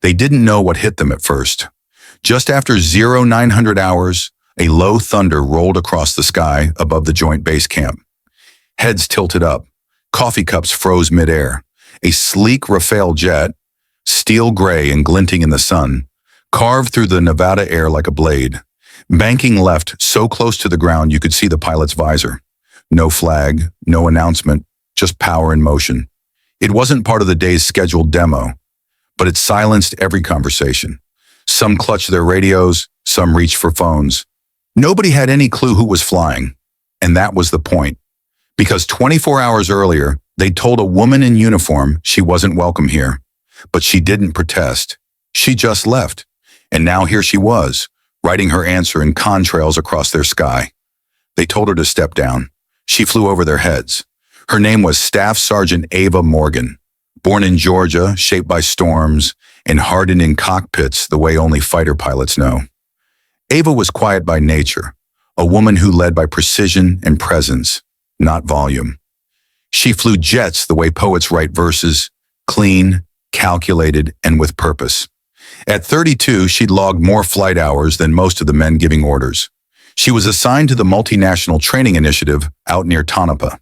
They didn't know what hit them at first. Just after 0900 hours, a low thunder rolled across the sky above the joint base camp. Heads tilted up. Coffee cups froze midair. A sleek Rafale jet, steel gray and glinting in the sun, carved through the Nevada air like a blade, banking left so close to the ground you could see the pilot's visor. No flag, no announcement, just power in motion. It wasn't part of the day's scheduled demo, but it silenced every conversation. Some clutched their radios, some reached for phones. Nobody had any clue who was flying, and that was the point. Because 24 hours earlier, they told a woman in uniform she wasn't welcome here. But she didn't protest. She just left. And now here she was, writing her answer in contrails across their sky. They told her to step down. She flew over their heads. Her name was Staff Sergeant Ava Morgan. Born in Georgia, shaped by storms, and hardened in cockpits the way only fighter pilots know. Ava was quiet by nature, a woman who led by precision and presence, not volume. She flew jets the way poets write verses, clean, calculated, and with purpose. At 32, she'd logged more flight hours than most of the men giving orders. She was assigned to the multinational training initiative out near Tonopah,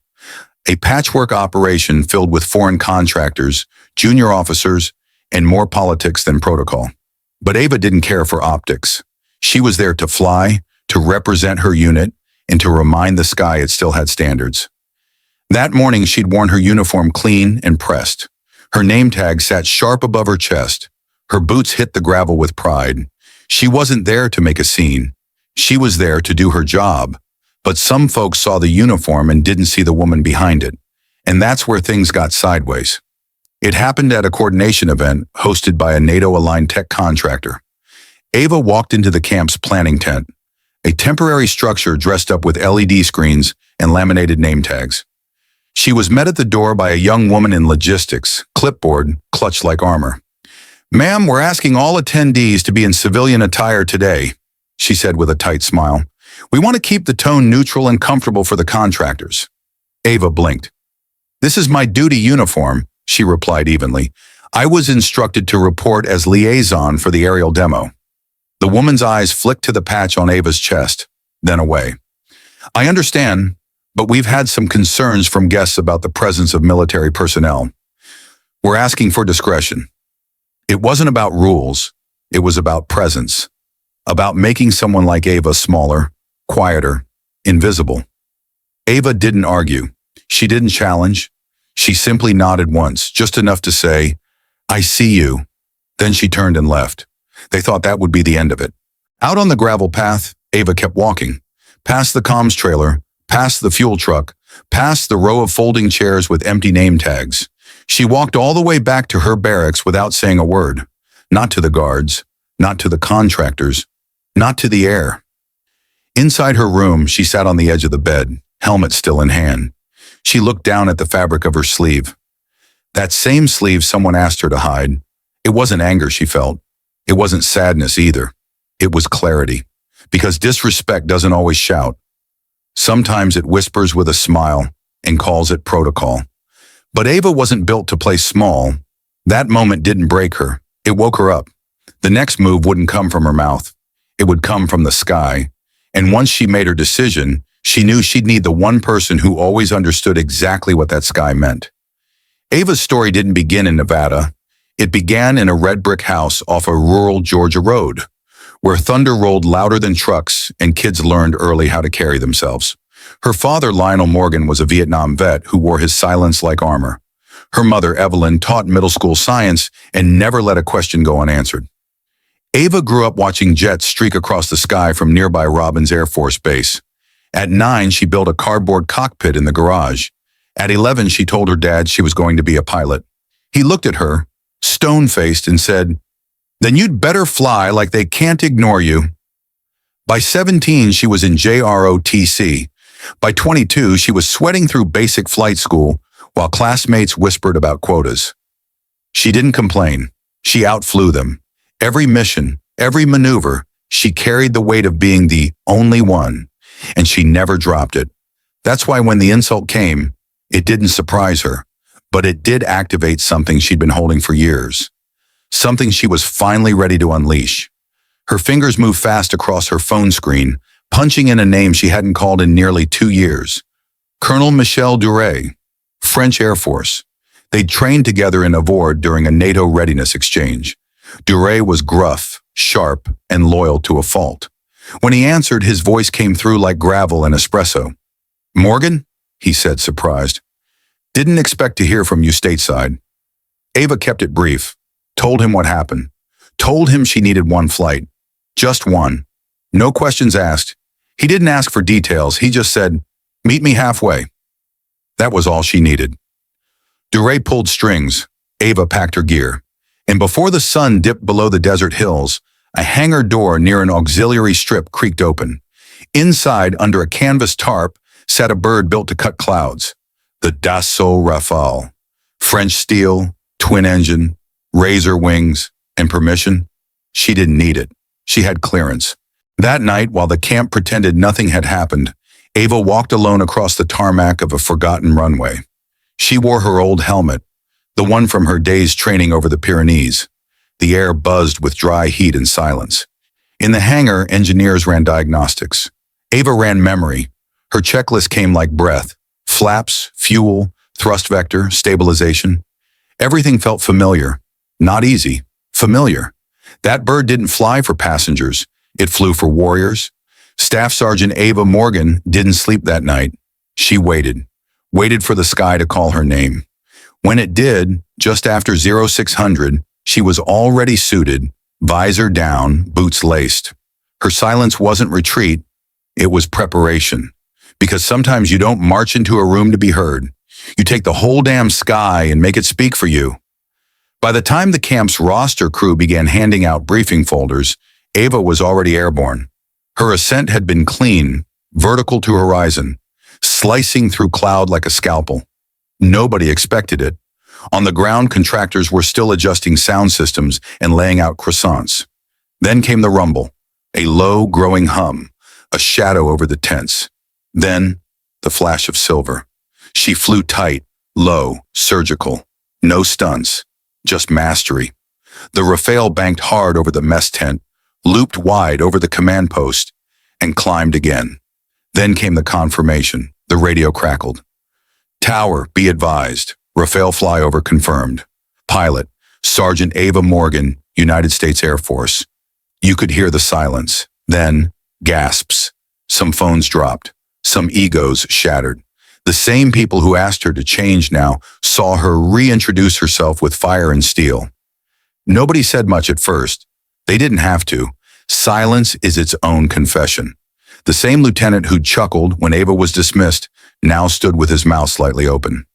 a patchwork operation filled with foreign contractors, junior officers, and more politics than protocol. But Ava didn't care for optics. She was there to fly, to represent her unit, and to remind the sky it still had standards. That morning, she'd worn her uniform clean and pressed. Her name tag sat sharp above her chest. Her boots hit the gravel with pride. She wasn't there to make a scene. She was there to do her job. But some folks saw the uniform and didn't see the woman behind it. And that's where things got sideways. It happened at a coordination event hosted by a NATO-aligned tech contractor. Ava walked into the camp's planning tent, a temporary structure dressed up with LED screens and laminated name tags. She was met at the door by a young woman in logistics, clipboard clutched like armor. "Ma'am, we're asking all attendees to be in civilian attire today," she said with a tight smile. "We want to keep the tone neutral and comfortable for the contractors." Ava blinked. "This is my duty uniform," she replied evenly. "I was instructed to report as liaison for the aerial demo." The woman's eyes flicked to the patch on Ava's chest, then away. "I understand, but we've had some concerns from guests about the presence of military personnel. We're asking for discretion." It wasn't about rules. It was about presence. About making someone like Ava smaller, quieter, invisible. Ava didn't argue. She didn't challenge. She simply nodded once, just enough to say, "I see you." Then she turned and left. They thought that would be the end of it. Out on the gravel path, Ava kept walking. Past the comms trailer, past the fuel truck, past the row of folding chairs with empty name tags. She walked all the way back to her barracks without saying a word. Not to the guards, not to the contractors, not to the air. Inside her room, she sat on the edge of the bed, helmet still in hand. She looked down at the fabric of her sleeve. That same sleeve someone asked her to hide. It wasn't anger she felt. It wasn't sadness either. It was clarity. Because disrespect doesn't always shout. Sometimes it whispers with a smile and calls it protocol. But Ava wasn't built to play small. That moment didn't break her. It woke her up. The next move wouldn't come from her mouth. It would come from the sky. And once she made her decision, she knew she'd need the one person who always understood exactly what that sky meant. Ava's story didn't begin in Nevada. It began in a red brick house off a rural Georgia road, where thunder rolled louder than trucks and kids learned early how to carry themselves. Her father, Lionel Morgan, was a Vietnam vet who wore his silence like armor. Her mother, Evelyn, taught middle school science and never let a question go unanswered. Ava grew up watching jets streak across the sky from nearby Robins Air Force Base. At 9, she built a cardboard cockpit in the garage. At 11, she told her dad she was going to be a pilot. He looked at her, stone-faced, and said, "Then you'd better fly like they can't ignore you." By 17, she was in JROTC. By 22, she was sweating through basic flight school while classmates whispered about quotas. She didn't complain. She outflew them. Every mission, every maneuver, she carried the weight of being the only one, and she never dropped it. That's why when the insult came, it didn't surprise her, but it did activate something she'd been holding for years. something she was finally ready to unleash. Her fingers moved fast across her phone screen, punching in a name she hadn't called in nearly 2 years. Colonel Michel Duray, French Air Force. They'd trained together in Avord during a NATO readiness exchange. Duray was gruff, sharp, and loyal to a fault. When he answered, his voice came through like gravel and espresso. "Morgan?" he said, surprised. "Didn't expect to hear from you stateside." Ava kept it brief, told him what happened, told him she needed one flight. Just one. No questions asked. He didn't ask for details, he just said, "Meet me halfway." That was all she needed. Duray pulled strings. Ava packed her gear. And before the sun dipped below the desert hills, a hangar door near an auxiliary strip creaked open. Inside, under a canvas tarp, sat a bird built to cut clouds. The Dassault Rafale. French steel, twin engine, razor wings, and permission. She didn't need it. She had clearance. That night, while the camp pretended nothing had happened, Ava walked alone across the tarmac of a forgotten runway. She wore her old helmet, the one from her day's training over the Pyrenees. The air buzzed with dry heat and silence. In the hangar, engineers ran diagnostics. Ava ran memory. Her checklist came like breath. Flaps, fuel, thrust vector, stabilization. Everything felt familiar. Not easy. Familiar. That bird didn't fly for passengers. It flew for warriors. Staff Sergeant Ava Morgan didn't sleep that night. She waited for the sky to call her name. When it did, just after 0600, she was already suited, visor down, boots laced. Her silence wasn't retreat, it was preparation. Because sometimes you don't march into a room to be heard. You take the whole damn sky and make it speak for you. By the time the camp's roster crew began handing out briefing folders, Ava was already airborne. Her ascent had been clean, vertical to horizon, slicing through cloud like a scalpel. Nobody expected it. On the ground, contractors were still adjusting sound systems and laying out croissants. Then came the rumble, a low, growing hum, a shadow over the tents. Then, the flash of silver. She flew tight, low, surgical. No stunts, just mastery. The Rafale banked hard over the mess tent, looped wide over the command post, and climbed again. Then came the confirmation. The radio crackled. "Tower, be advised. Rafale flyover confirmed. Pilot, Sergeant Ava Morgan, United States Air Force." You could hear the silence. Then, gasps. Some phones dropped. Some egos shattered. The same people who asked her to change now saw her reintroduce herself with fire and steel. Nobody said much at first. They didn't have to. Silence is its own confession. The same lieutenant who'd chuckled when Ava was dismissed now stood with his mouth slightly open.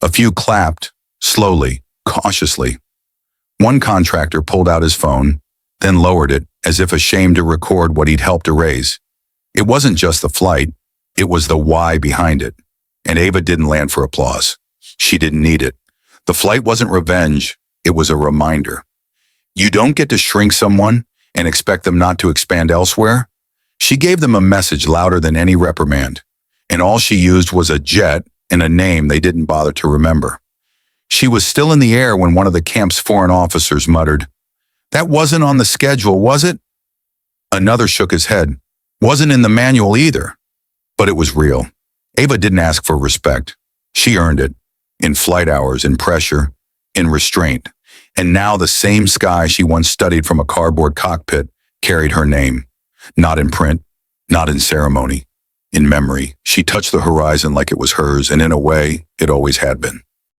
A few clapped, slowly, cautiously. One contractor pulled out his phone, then lowered it as if ashamed to record what he'd helped erase. It wasn't just the flight, it was the why behind it. And Ava didn't land for applause. She didn't need it. The flight wasn't revenge, it was a reminder. You don't get to shrink someone and expect them not to expand elsewhere. She gave them a message louder than any reprimand, and all she used was a jet and a name they didn't bother to remember. She was still in the air when one of the camp's foreign officers muttered, "That wasn't on the schedule, was it?" Another shook his head. "Wasn't in the manual either." But it was real. Ava didn't ask for respect. She earned it. In flight hours, in pressure, in restraint. And now the same sky she once studied from a cardboard cockpit carried her name. Not in print, not in ceremony. In memory, she touched the horizon like it was hers, and in a way, it always had been.